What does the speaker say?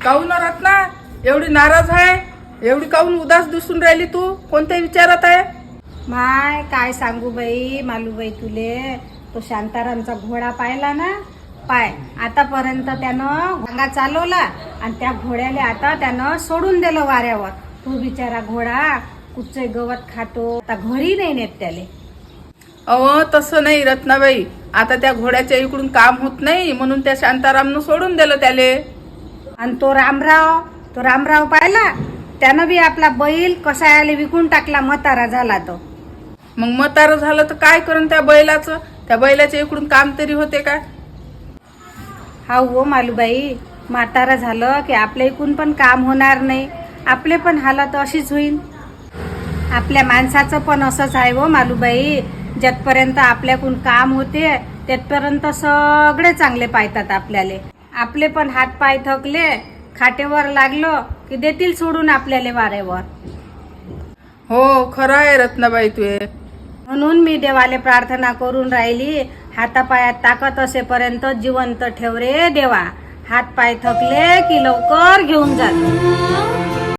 काहून रत्ना एवढी नाराज आहे? एवढी काहून उदास दिसून राहिली तू? कोणत्या विचारात आहे? माय काय सांगू बाई मालूबाई तुले, तो शांतारामचा घोडा पाहिला ना? पाय आतापर्यंत त्यानं भांगा चालवला आणि त्या घोड्याला आता त्यानं सोडून दिलं वाऱ्यावर. तो बिचारा घोडा कुठचे गवत खातो, आता घरी नाही नेत त्याले. अहो तसं नाही रत्नाबाई, आता त्या घोड्याच्या इकडून काम होत नाही म्हणून त्या शांतारामनं सोडून दिलं त्याले. आणि तो रामराव पाहिला, त्यानं बी आपला बैल कसायाला विकून टाकला, म्हातारा झाला तो. मग म्हातारं झालं तर काय करून त्या बैलाचं? त्या बैलाच्या इकडून काम तरी होते काय? हा हो मालूबाई, म्हातारा झालं की आपल्या इकून पण काम होणार नाही, आपले पण हालत अशीच होईल. आपल्या माणसाचं पण असंच आहे हो मालूबाई, जतपर्यंत आपल्याकडून काम होते तिथपर्यंत सगळे चांगले पाहतात आपल्याला. आपले पण हात पाय थकले, खाटेवर लागलो की देतील सोडून आपल्याला वाऱ्यावर. हो खरं आहे रत्नाबाई तुये. म्हणून मी देवाले प्रार्थना करून राहिली, हातापायात ताकद असेपर्यंत जिवंत ठेव रे देवा. हात पाय थकले की लवकर घेऊन जातो.